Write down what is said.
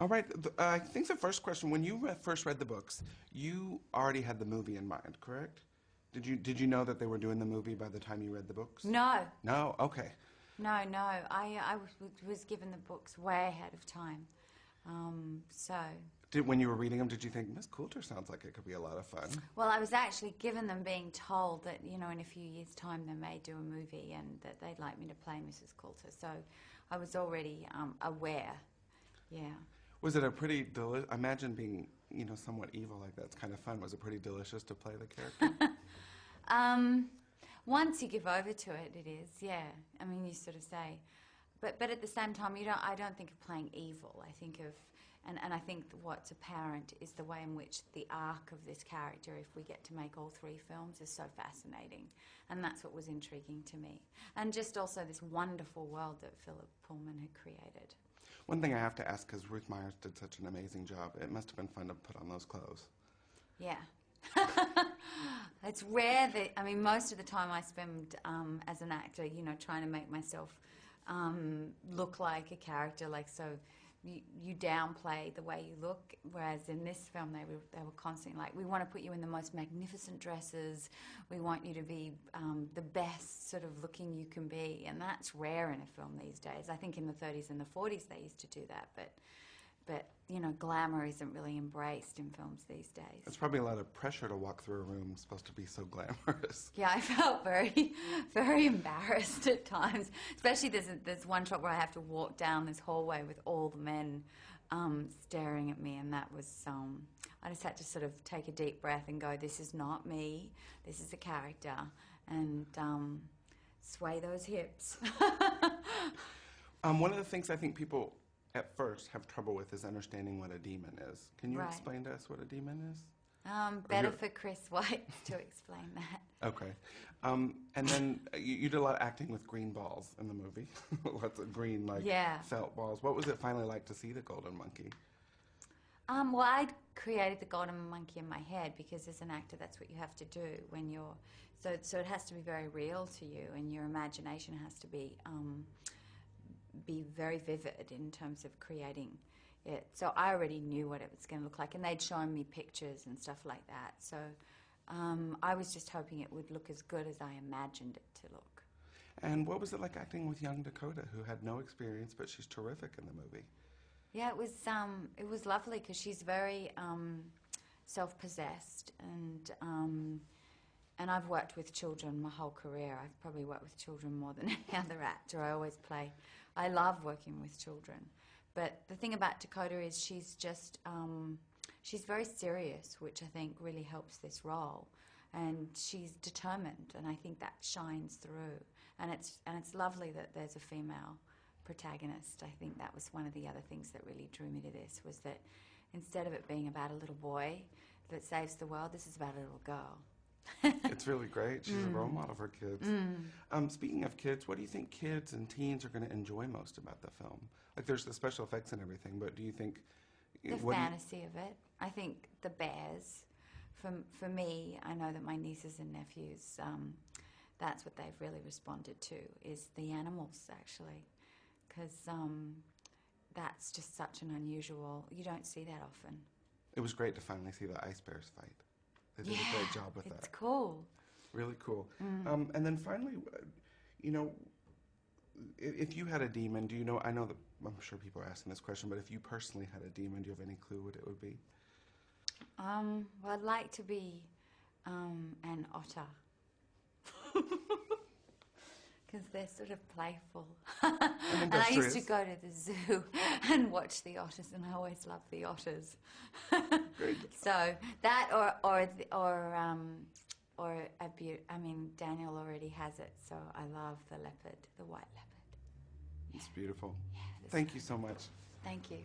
All right. I think the first question, when you first read the books, you already had the movie in mind, correct? Did you know that they were doing the movie by the time you read the books? No. No? Okay. No. I was given the books way ahead of time. So... When you were reading them, did you think, Miss Coulter sounds like it could be a lot of fun? Well, I was actually given them being told that, in a few years' time they may do a movie and that they'd like me to play Mrs. Coulter. So I was already aware, yeah. Was it a pretty delicious... I imagine being, somewhat evil like that's kind of fun. Was it pretty delicious to play the character? Once you give over to it, it is, yeah. I mean, you sort of say... But at the same time, I don't think of playing evil. I think of... And I think what's apparent is the way in which the arc of this character, if we get to make all three films, is so fascinating. And that's what was intriguing to me. And just also this wonderful world that Philip Pullman had created. One thing I have to ask, because Ruth Myers did such an amazing job, it must have been fun to put on those clothes. Yeah. It's rare that... I mean, most of the time I spend as an actor, trying to make myself look like a character, like so... You downplay the way you look, whereas in this film they were constantly like, we want to put you in the most magnificent dresses, we want you to be the best sort of looking you can be, and that's rare in a film these days. I think in the 30s and the 40s they used to do that, but glamour isn't really embraced in films these days. It's probably a lot of pressure to walk through a room supposed to be so glamorous. Yeah, I felt very, very embarrassed at times. Especially there's one shot where I have to walk down this hallway with all the men staring at me, and that was... I just had to sort of take a deep breath and go, this is not me, this is a character, and sway those hips. One of the things I think people... at first have trouble with is understanding what a demon is. Can you explain to us what a demon is? Better for Chris White to explain that. Okay. And then you did a lot of acting with green balls in the movie. Lots of green, felt balls. What was it finally like to see the golden monkey? Well, I'd created the golden monkey in my head because as an actor that's what you have to do when you're... So it has to be very real to you, and your imagination has to be very vivid in terms of creating it. So I already knew what it was going to look like, and they'd shown me pictures and stuff like that. So I was just hoping it would look as good as I imagined it to look. And what was it like acting with young Dakota, who had no experience, but she's terrific in the movie? Yeah, it was lovely because she's very self-possessed, and I've worked with children my whole career. I've probably worked with children more than any other actor. I love working with children. But the thing about Dakota is she's just, she's very serious, which I think really helps this role. And she's determined, and I think that shines through. And it's lovely that there's a female protagonist. I think that was one of the other things that really drew me to this, was that instead of it being about a little boy that saves the world, this is about a little girl. It's really great. She's a role model for kids. Speaking of kids, what do you think kids and teens are going to enjoy most about the film? Like, there's the special effects and everything, but do you think... The fantasy of it. I think the bears. For me, I know that my nieces and nephews, that's what they've really responded to, is the animals, actually. Because that's just such an unusual... You don't see that often. It was great to finally see the ice bears fight. They did a great job with that. It's cool. Really cool. And then finally, if you had a demon, do you know, I know that, I'm sure people are asking this question, but if you personally had a demon, do you have any clue what it would be? Well, I'd like to be an otter. Because they're sort of playful. And I used to go to the zoo and watch the otters, and I always loved the otters. Great. So that, I mean, Daniel already has it, so I love the leopard, the white leopard. It's beautiful. Yeah, Thank you so much. Thank you.